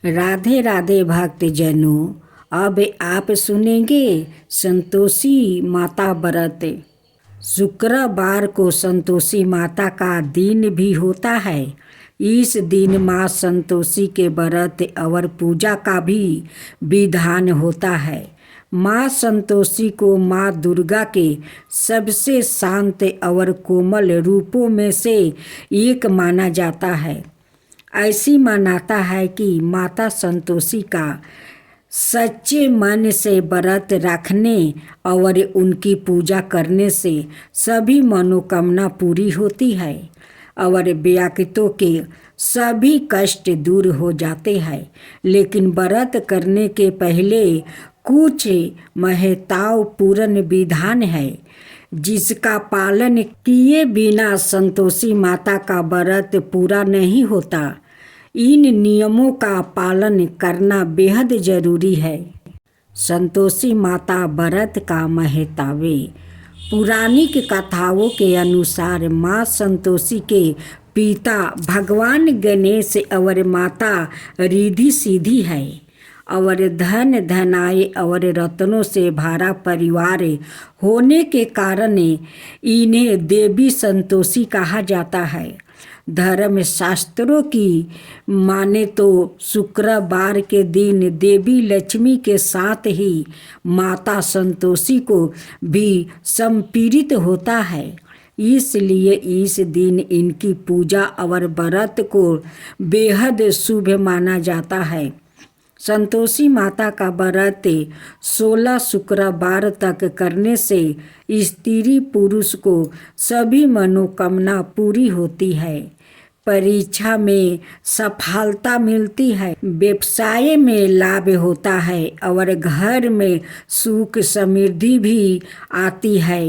राधे राधे भक्तजनों, अब आप सुनेंगे संतोषी माता व्रत। शुक्रवार को संतोषी माता का दिन भी होता है। इस दिन माँ संतोषी के व्रत और पूजा का भी विधान होता है। माँ संतोषी को माँ दुर्गा के सबसे शांत और कोमल रूपों में से एक माना जाता है। ऐसी मान्यता है कि माता संतोषी का सच्चे मन से व्रत रखने और उनकी पूजा करने से सभी मनोकामना पूरी होती है और व्यक्तियों के सभी कष्ट दूर हो जाते हैं। लेकिन व्रत करने के पहले कुछ महत्वपूर्ण विधान है जिसका पालन किए बिना संतोषी माता का व्रत पूरा नहीं होता। इन नियमों का पालन करना बेहद जरूरी है। संतोषी माता व्रत का महत्व। पौराणिक कथाओं के अनुसार माँ संतोषी के पिता भगवान गणेश और माता रिद्धि सिद्धि है और धन धनाय और रत्नों से भरा परिवार होने के कारण इन्हें देवी संतोषी कहा जाता है। धर्म शास्त्रों की माने तो शुक्रवार के दिन देवी लक्ष्मी के साथ ही माता संतोषी को भी समर्पित होता है। इसलिए इस दिन इनकी पूजा और व्रत को बेहद शुभ माना जाता है। संतोषी माता का व्रत 16 शुक्रवार तक करने से स्त्री पुरुष को सभी मनोकामना पूरी होती है। परीक्षा में सफलता मिलती है, व्यवसाय में लाभ होता है और घर में सुख समृद्धि भी आती है।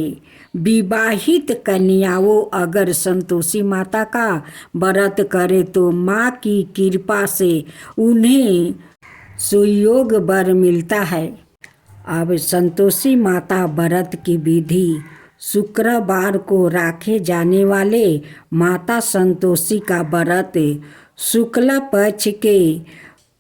विवाहित कन्याओं अगर संतोषी माता का व्रत करे तो माँ की कृपा से उन्हें सुयोग वर मिलता है। अब संतोषी माता व्रत की विधि। शुक्रवार को रखे जाने वाले माता संतोषी का व्रत शुक्ल पक्ष के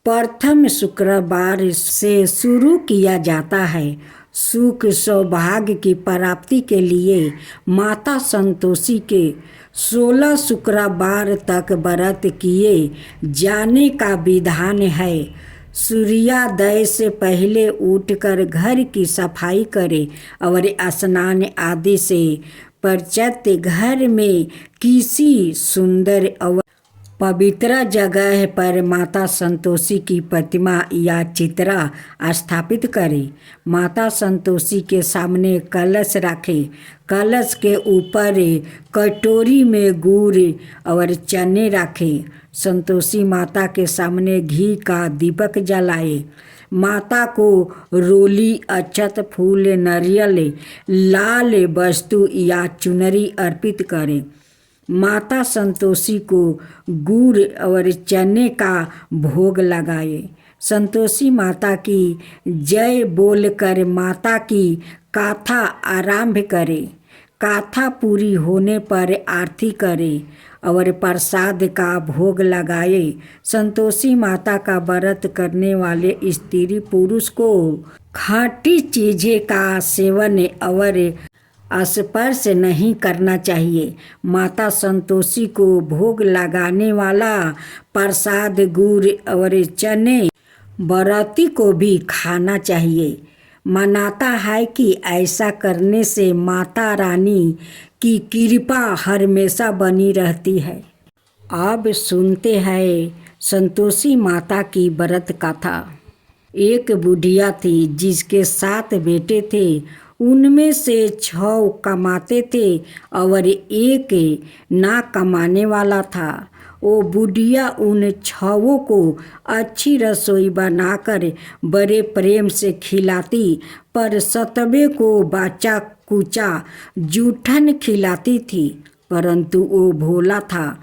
प्रथम शुक्रवार से शुरू किया जाता है। सुख सौभाग्य की प्राप्ति के लिए माता संतोषी के 16 शुक्रवार तक व्रत किए जाने का विधान है। सूर्योदय से पहले उठकर घर की सफाई करें और स्नान आदि से पश्चात घर में किसी सुंदर और पवित्र जगह पर माता संतोषी की प्रतिमा या चित्र स्थापित करें। माता संतोषी के सामने कलश रखें। कलश के ऊपर कटोरी में गुड़ और चने रखें। संतोषी माता के सामने घी का दीपक जलाए। माता को रोली, अक्षत, फूल, नारियल, लाल वस्तु या चुनरी अर्पित करें। माता संतोषी को गुड़ और चने का भोग लगाए। संतोषी माता की जय बोलकर माता की गाथा आरंभ करें। गाथा पूरी होने पर आरती करें और प्रसाद का भोग लगाए। संतोषी माता का व्रत करने वाले स्त्री पुरुष को खट्टी चीज़ें का सेवन और स्पर्श नहीं करना चाहिए। माता संतोषी को भोग लगाने वाला प्रसाद गुड़ और चने व्रती को भी खाना चाहिए। मान्यता है कि ऐसा करने से माता रानी की कृपा हमेशा बनी रहती है। अब सुनते हैं संतोषी माता की व्रत कथा। एक बुढ़िया थी जिसके 7 बेटे थे। उनमें से 6 कमाते थे और एक ना कमाने वाला था। वो बुढ़िया उन 6 को अच्छी रसोई बनाकर बड़े प्रेम से खिलाती, पर 7वें को बाचा कुचा जूठन खिलाती थी। परंतु वो भोला था,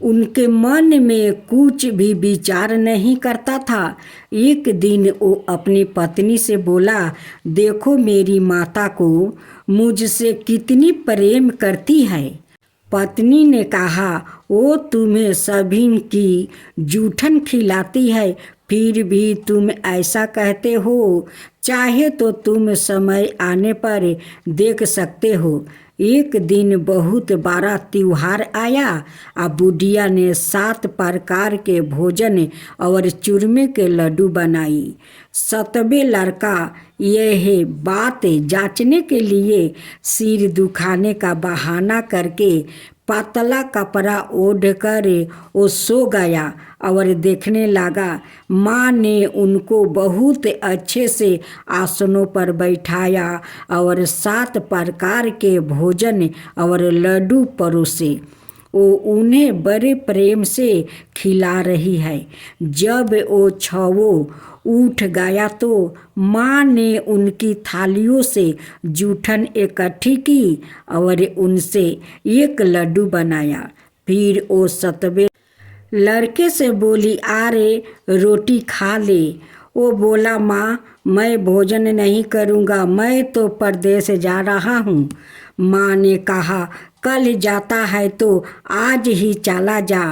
उनके मन में कुछ भी विचार नहीं करता था। एक दिन वो अपनी पत्नी से बोला, देखो मेरी माता को मुझसे कितनी प्रेम करती है। पत्नी ने कहा, वो तुम्हें सभी की जूठन खिलाती है, फिर भी तुम ऐसा कहते हो। चाहे तो तुम समय आने पर देख सकते हो। एक दिन बहुत बड़ा त्योहार आया। अब बुढ़िया ने 7 प्रकार के भोजन और चूरमे के लड्डू बनाई। 7वें लड़का यह बात जांचने के लिए सिर दुखाने का बहाना करके पतला कपड़ा ओढ़कर वो सो गया और देखने लगा। माँ ने उनको बहुत अच्छे से आसनों पर बैठाया और 7 प्रकार के भोजन और लड्डू परोसे। वो उन्हें बड़े प्रेम से खिला रही है। जब वो छवों उठ गया तो माँ ने उनकी थालियों से जूठन इकट्ठी की और उनसे एक लड्डू बनाया। फिर वो 7वें लड़के से बोली, अरे रोटी खा ले। वो बोला, माँ मैं भोजन नहीं करूँगा, मैं तो परदेश जा रहा हूँ। माँ ने कहा, कल जाता है तो आज ही चला जा।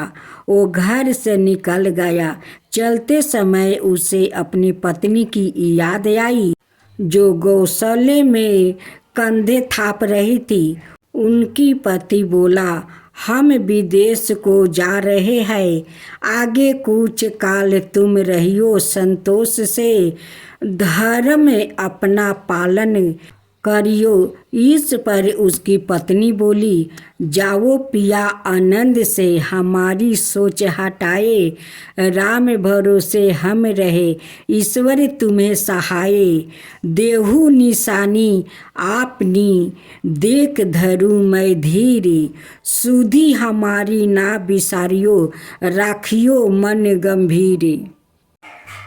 वो घर से निकल गया। चलते समय उसे अपनी पत्नी की याद आई, जो गौशाले में कंधे थाप रही थी। उनकी पति बोला, हम विदेश को जा रहे हैं, आगे कुछ काल तुम रहियो संतोष से, धर्म अपना पालन करियो। इस पर उसकी पत्नी बोली, जाओ पिया, आनंद से हमारी सोच हटाए, राम भरोसे हम रहे, ईश्वर तुम्हें सहाय, देहु निशानी आपनी, देख धरू मैं धीरे, सुधी हमारी ना बिसारियो, राखियो मन गंभीर।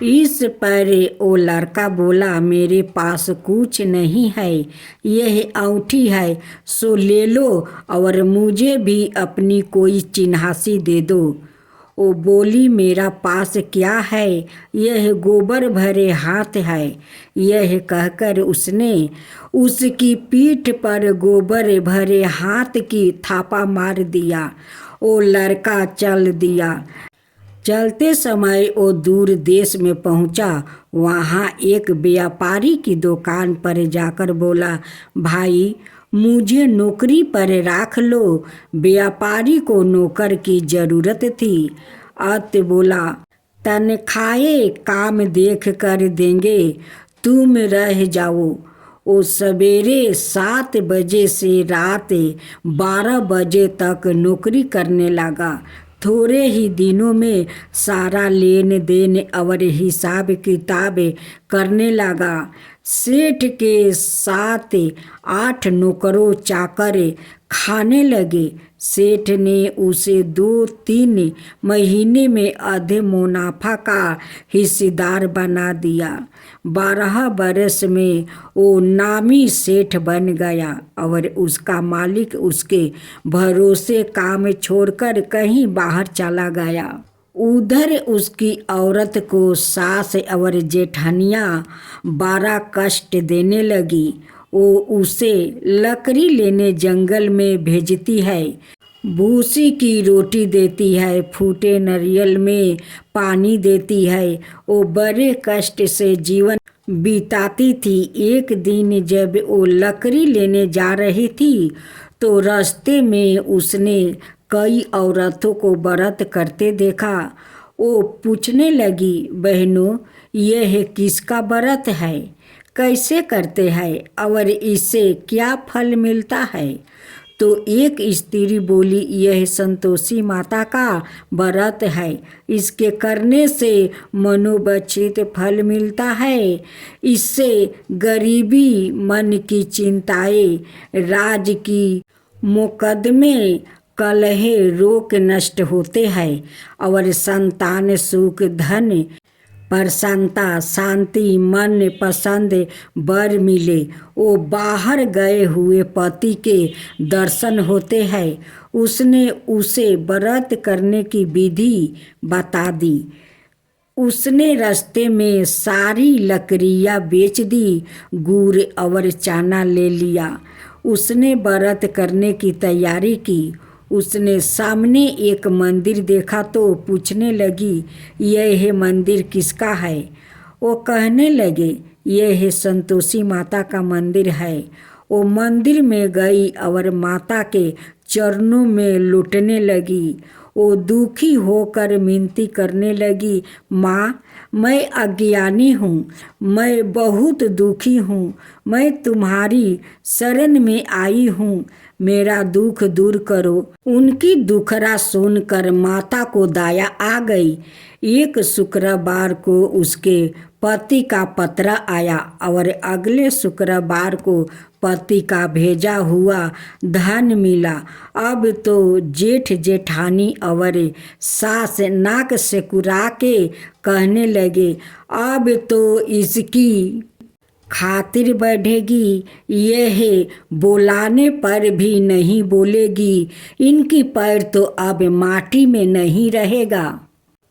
इस पर वो लड़का बोला, मेरे पास कुछ नहीं है, यह अंगूठी है, सो ले लो और मुझे भी अपनी कोई चिन्हासी दे दो। वो बोली, मेरा पास क्या है, यह गोबर भरे हाथ है। यह कहकर उसने उसकी पीठ पर गोबर भरे हाथ की थापा मार दिया। वो लड़का चल दिया। चलते समय वो दूर देश में पहुंचा। वहाँ एक व्यापारी की दुकान पर जाकर बोला, भाई मुझे नौकरी पर रख लो। व्यापारी को नौकर की ज़रूरत थी। अत बोला, तनख्वाह काम देख कर देंगे, तुम रह जाओ। वो सवेरे 7 बजे से रात 12 बजे तक नौकरी करने लगा। थोड़े ही दिनों में सारा लेन देन और हिसाब किताब करने लगा। सेठ के 7-8 नौकरों चाकर खाने लगे। सेठ ने उसे 2-3 महीने में आधे मुनाफा का हिस्सेदार बना दिया। 12 बरस में वो नामी सेठ बन गया और उसका मालिक उसके भरोसे काम छोड़कर कहीं बाहर चला गया। उधर उसकी औरत को सास और जेठानियाँ बड़ा कष्ट देने लगी। वो उसे लकड़ी लेने जंगल में भेजती है, भूसी की रोटी देती है, फूटे नारियल में पानी देती है। वो बड़े कष्ट से जीवन बिताती थी। एक दिन जब वो लकड़ी लेने जा रही थी तो रास्ते में उसने कई औरतों को व्रत करते देखा। वो पूछने लगी, बहनों यह किसका व्रत है, कैसे करते हैं और इससे क्या फल मिलता है? तो एक स्त्री बोली, यह संतोषी माता का व्रत है, इसके करने से मनोवांछित फल मिलता है। इससे गरीबी, मन की चिंताएं, राज की मुकदमे, कलह, रोग नष्ट होते हैं और संतान, सुख, धन, प्रसन्नता, शांति, मन पसंद वर मिले। वो बाहर गए हुए पति के दर्शन होते हैं। उसने उसे व्रत करने की विधि बता दी। उसने रास्ते में सारी लकड़ियाँ बेच दी, गुड़ और चना ले लिया। उसने व्रत करने की तैयारी की। उसने सामने एक मंदिर देखा तो पूछने लगी, यह मंदिर किसका है? वो कहने लगे, यह संतोषी माता का मंदिर है। वो मंदिर में गई और माता के चरणों में लुटने लगी। वो दुखी होकर विनती करने लगी, माँ, मैं अज्ञानी हूँ, मैं बहुत दुखी हूँ, मैं तुम्हारी शरण में आई हूँ, मेरा दुख दूर करो। उनकी दुखड़ा सुनकर माता को दया आ गई। एक शुक्रवार को उसके पति का पत्र आया और अगले शुक्रवार को पति का भेजा हुआ धन मिला। अब तो जेठ जेठानी और सास नाक सिकुड़ा के कहने लगे, अब तो इसकी खातिर बढ़ेगी, यह बुलाने पर भी नहीं बोलेगी, इनकी पैर तो अब माटी में नहीं रहेगा।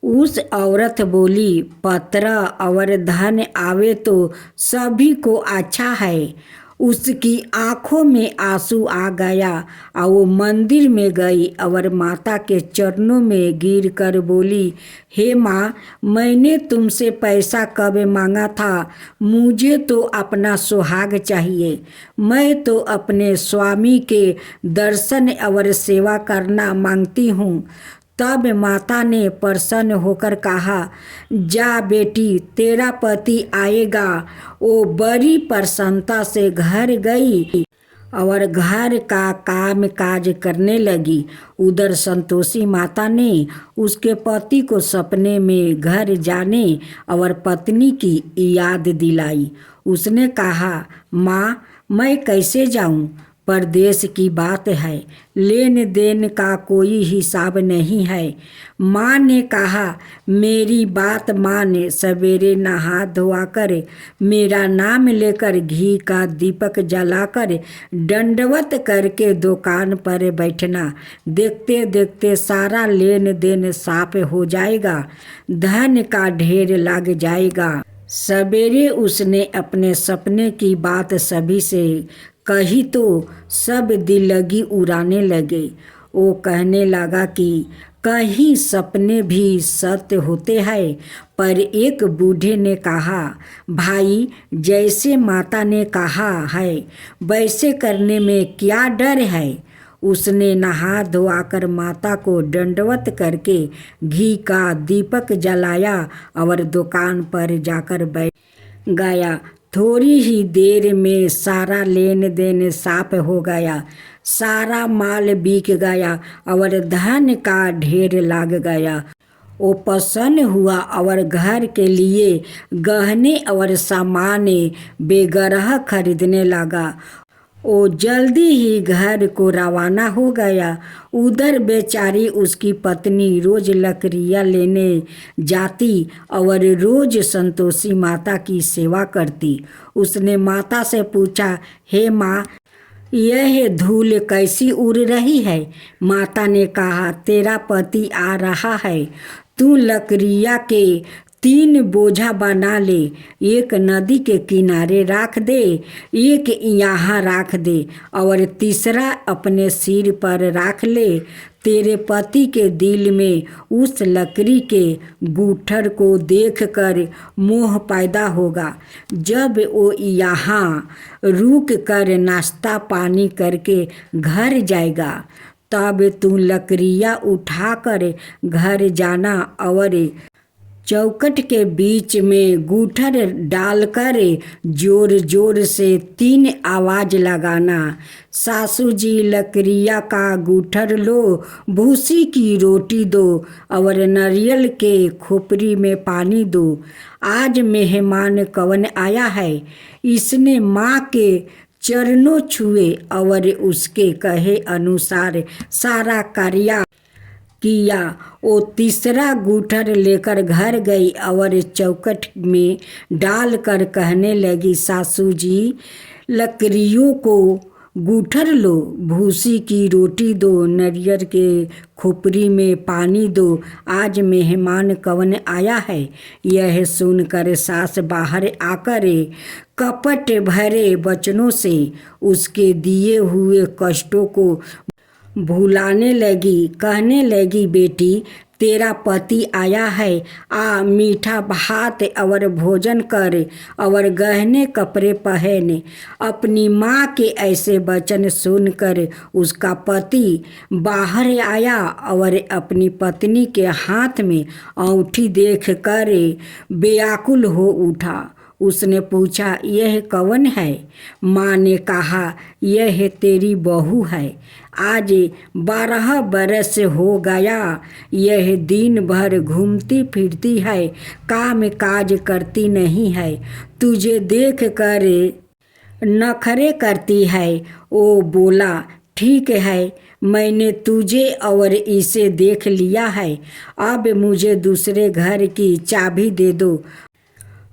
उस औरत बोली, पत्र और धन आवे तो सभी को अच्छा है। उसकी आंखों में आंसू आ गया और वो मंदिर में गई और माता के चरणों में गिर कर बोली, हे माँ, मैंने तुमसे पैसा कब मांगा था? मुझे तो अपना सुहाग चाहिए। मैं तो अपने स्वामी के दर्शन और सेवा करना मांगती हूँ। तब माता ने प्रसन्न होकर कहा, जा बेटी, तेरा पति आएगा। वो बड़ी प्रसन्नता से घर गई और घर का काम काज करने लगी। उधर संतोषी माता ने उसके पति को सपने में घर जाने और पत्नी की याद दिलाई। उसने कहा, माँ, मैं कैसे जाऊँ? परदेश की बात है, लेन देन का कोई हिसाब नहीं है। माँ ने कहा, मेरी बात मान, सवेरे नहा धोआ कर मेरा नाम लेकर घी का दीपक जलाकर दंडवत करके दुकान पर बैठना। देखते देखते सारा लेन देन साफ हो जाएगा, धन का ढेर लग जाएगा। सवेरे उसने अपने सपने की बात सभी से कही तो सब दिलगी उड़ाने लगे। वो कहने लगा कि कहीं सपने भी सत्य होते हैं। पर एक बूढ़े ने कहा, भाई, जैसे माता ने कहा है वैसे करने में क्या डर है? उसने नहा धोआकर माता को दंडवत करके घी का दीपक जलाया और दुकान पर जाकर बैठ गया। थोड़ी ही देर में सारा लेन देन साफ हो गया, सारा माल बिक गया और धन का ढेर लग गया। वो प्रसन्न हुआ और घर के लिए गहने और सामान बेगरह खरीदने लगा। वो जल्दी ही घर को रवाना हो गया। उधर बेचारी उसकी पत्नी रोज लकड़ियाँ लेने जाती और रोज संतोषी माता की सेवा करती। उसने माता से पूछा, हे माँ, यह धूल कैसी उड़ रही है? माता ने कहा, तेरा पति आ रहा है, तू लकड़ियाँ के 3 बोझा बना ले, एक नदी के किनारे रख दे, एक यहाँ रख दे और तीसरा अपने सिर पर रख ले। तेरे पति के दिल में उस लकड़ी के गूठर को देखकर मोह पैदा होगा। जब वो यहाँ रुक कर नाश्ता पानी करके घर जाएगा, तब तू लकड़ियाँ उठाकर घर जाना और चौखट के बीच में गूठर डालकर जोर जोर से 3 आवाज लगाना। सासू जी, लकड़िया का गूठर लो, भूसी की रोटी दो और नारियल के खोपड़ी में पानी दो। आज मेहमान कौन आया है? इसने माँ के चरणों छुए और उसके कहे अनुसार सारा कार्य किया। वो तीसरा गूठर लेकर घर गई और चौखट में डालकर कहने लगी, सासू जी, लकड़ियों को गूठर लो, भूसी की रोटी दो, नारियल के खोपड़ी में पानी दो। आज मेहमान कौन आया है? यह सुनकर सास बाहर आकर कपट भरे वचनों से उसके दिए हुए कष्टों को भुलाने लगी, कहने लगी, बेटी तेरा पति आया है, आ मीठा भात और भोजन कर और गहने कपड़े पहने। अपनी माँ के ऐसे वचन सुनकर उसका पति बाहर आया और अपनी पत्नी के हाथ में अंगूठी देख कर व्याकुल हो उठा। उसने पूछा, यह कौन है? माँ ने कहा, यह तेरी बहू है। आज 12 बरस हो गया, यह दिन भर घूमती फिरती है, काम काज करती नहीं है, तुझे देख कर नखरे करती है। वो बोला, ठीक है, मैंने तुझे और इसे देख लिया है, अब मुझे दूसरे घर की चाबी दे दो,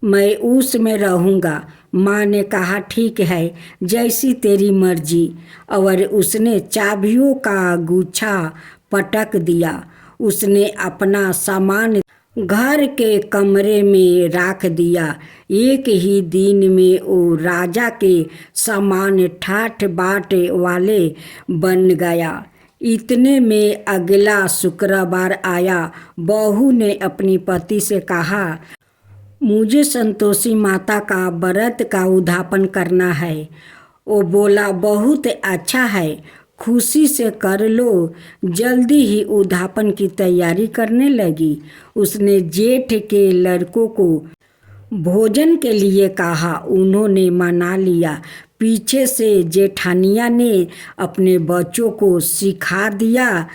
मैं उसमें रहूँगा। माँ ने कहा, ठीक है, जैसी तेरी मर्जी। और उसने चाबियों का गुच्छा पटक दिया। उसने अपना सामान घर के कमरे में रख दिया। एक ही दिन में वो राजा के सामान ठाठ बाट वाले बन गया। इतने में अगला शुक्रवार आया। बहू ने अपनी पति से कहा, मुझे संतोषी माता का व्रत का उद्यापन करना है। वो बोला, बहुत अच्छा है, खुशी से कर लो। जल्दी ही उद्यापन की तैयारी करने लगी। उसने जेठ के लड़कों को भोजन के लिए कहा, उन्होंने मना लिया। पीछे से जेठानिया ने अपने बच्चों को सिखा दिया,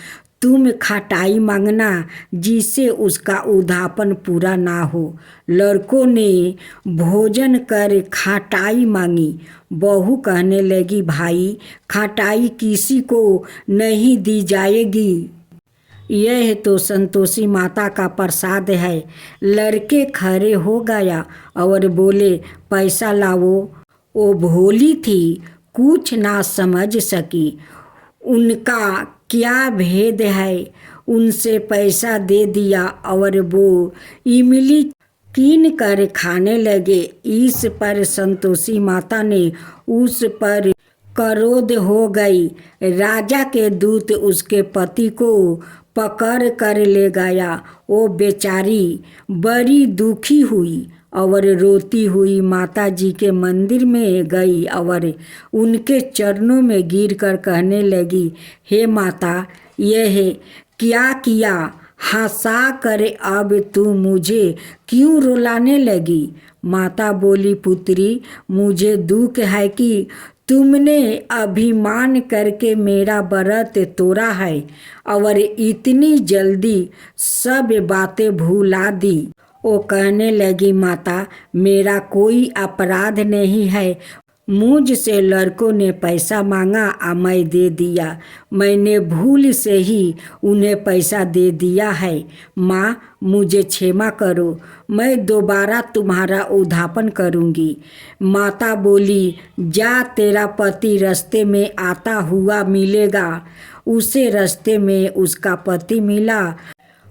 तुम खटाई मांगना जिससे उसका उद्यापन पूरा ना हो। लड़कों ने भोजन कर खटाई मांगी। बहू कहने लगी, भाई खटाई किसी को नहीं दी जाएगी, यह तो संतोषी माता का प्रसाद है। लड़के खड़े हो गया और बोले, पैसा लाओ। वो भोली थी, कुछ ना समझ सकी, उनका क्या भेद है। उनसे पैसा दे दिया और वो इमली कीन कर खाने लगे। इस पर संतोषी माता ने उस पर क्रोध हो गई। राजा के दूत उसके पति को पकड़ कर ले गया। वो बेचारी बड़ी दुखी हुई और रोती हुई माता जी के मंदिर में गई और उनके चरणों में गिरकर कहने लगी, हे माता, यह क्या किया? हंसा कर अब तू मुझे क्यों रुलाने लगी? माता बोली, पुत्री, मुझे दुख है कि तुमने अभिमान करके मेरा व्रत तोड़ा है और इतनी जल्दी सब बातें भुला दी। वो कहने लगी, माता, मेरा कोई अपराध नहीं है, मुझसे लड़कों ने पैसा मांगा और मैं दे दिया, मैंने भूल से ही उन्हें पैसा दे दिया है। माँ, मुझे क्षमा करो, मैं दोबारा तुम्हारा उद्यापन करूँगी। माता बोली, जा, तेरा पति रास्ते में आता हुआ मिलेगा। उसे रास्ते में उसका पति मिला।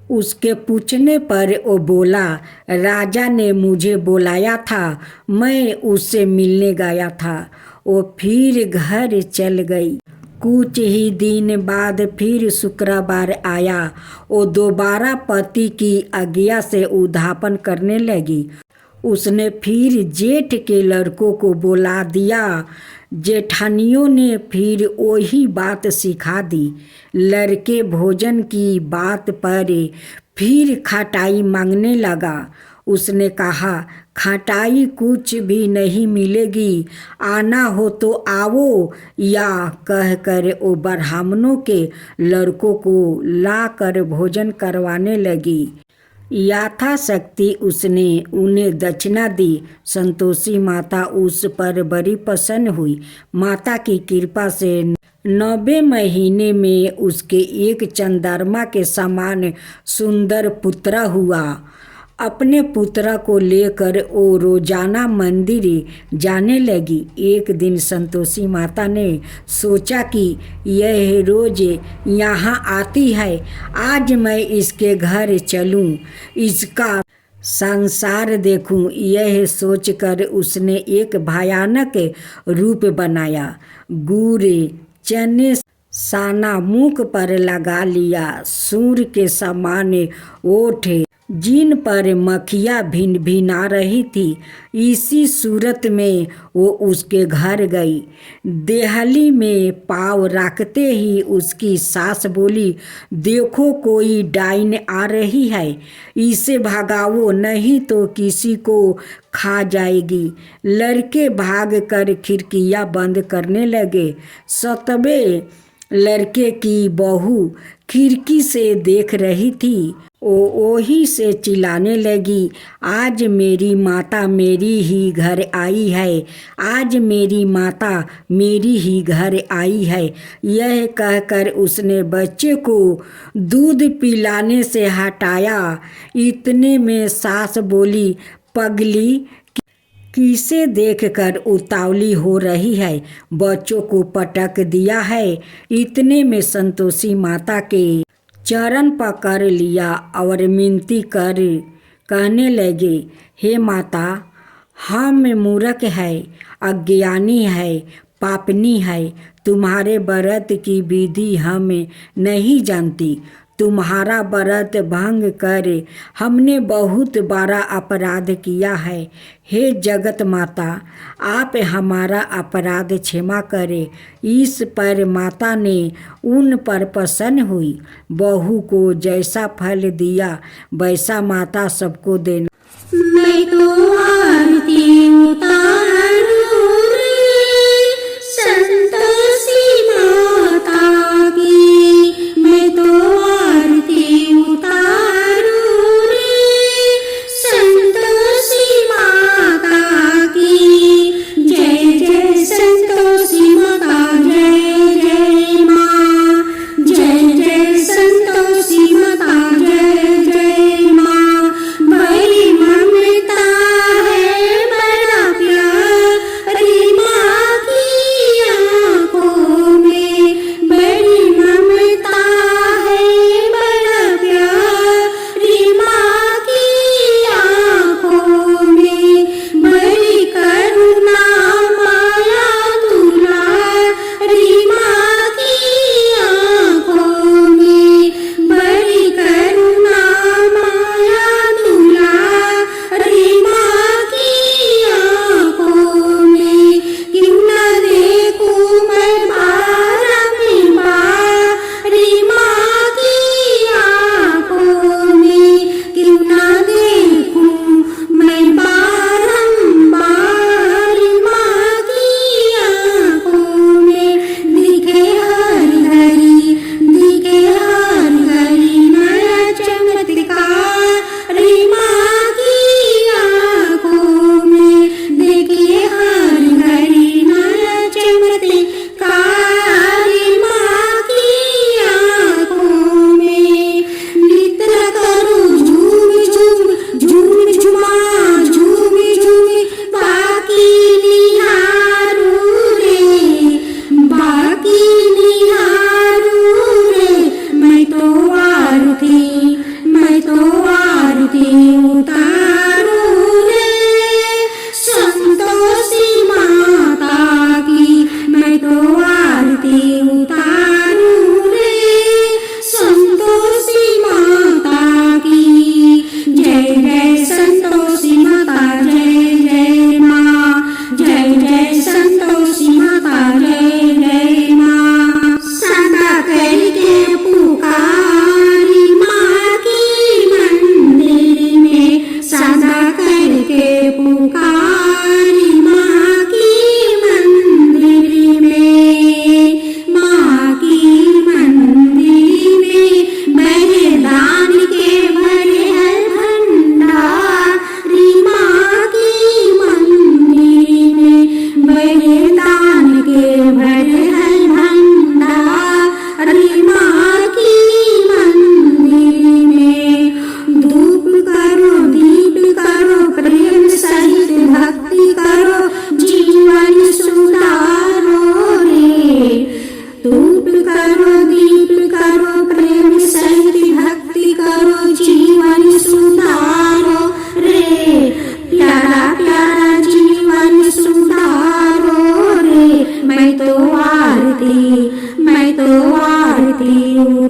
उसके पूछने पर वो बोला, राजा ने मुझे बुलाया था, मैं उससे मिलने गया था। वो फिर घर चल गई। कुछ ही दिन बाद फिर शुक्रवार आया। वो दोबारा पति की आज्ञा से उद्यापन करने लगी। उसने फिर जेठ के लड़कों को बुला दिया। जेठानियों ने फिर वही बात सिखा दी। लड़के भोजन की बात पर फिर खटाई मांगने लगा। उसने कहा, खटाई कुछ भी नहीं मिलेगी, आना हो तो आओ, या कहकर वो ब्राह्मणों के लड़कों को लाकर भोजन करवाने लगी। यथाशक्ति उसने उन्हें दक्षिणा दी। संतोषी माता उस पर बड़ी प्रसन्न हुई। माता की कृपा से 90 महीने में उसके एक चंद्रमा के समान सुंदर पुत्र हुआ। अपने पुत्र को लेकर वो रोजाना मंदिर जाने लगी। एक दिन संतोषी माता ने सोचा कि यह रोज यहाँ आती है, आज मैं इसके घर चलूँ, इसका संसार देखूं। यह सोचकर उसने एक भयानक रूप बनाया। गुड़, चने, साना मुख पर लगा लिया, सूर के समान ओठ जिन पर मक्खियाँ भिन भिना रही थी। इसी सूरत में वो उसके घर गई। देहली में पाँव रखते ही उसकी सास बोली, देखो कोई डाइन आ रही है, इसे भगाओ नहीं तो किसी को खा जाएगी। लड़के भाग कर खिड़कियाँ बंद करने लगे। सतबे लड़के की बहू खिड़की से देख रही थी। वही से चिल्लाने लगी, आज मेरी माता मेरी ही घर आई है, आज मेरी माता मेरी ही घर आई है। यह कहकर उसने बच्चे को दूध पिलाने से हटाया। इतने में सास बोली, पगली किसे देखकर उतावली हो रही है, बच्चों को पटक दिया है। इतने में संतोषी माता के चरण पकड़ लिया और मिनती कर कहने लगे, हे माता, हम मूर्ख है, अज्ञानी है, पापनी है। तुम्हारे व्रत की विधि हम नहीं जानती। तुम्हारा व्रत भंग कर हमने बहुत बड़ा अपराध किया है। हे जगत माता, आप हमारा अपराध क्षमा करें। इस पर माता ने उन पर प्रसन्न हुई। बहू को जैसा फल दिया वैसा माता सबको देना। मैं तो आरती उतारूं रे संतोषी माता की, मैं तो आरती उतारूं रे संतोषी माता की। जय जय संतोषी माता, जय जय माँ, जय जय संतोषी माता, जय जय माँ। बड़ी ममता है, बड़ा प्यार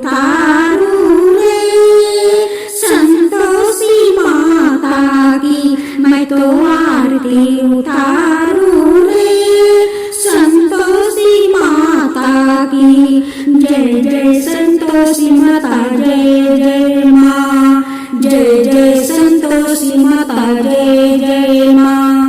उतारूं रे, संतोषी माता की मैं तो आरती उतारूं रे, संतोषी माता की। जय जय संतोषी माता, जय जय माँ, जय जय संतोषी माता, जय जय माँ।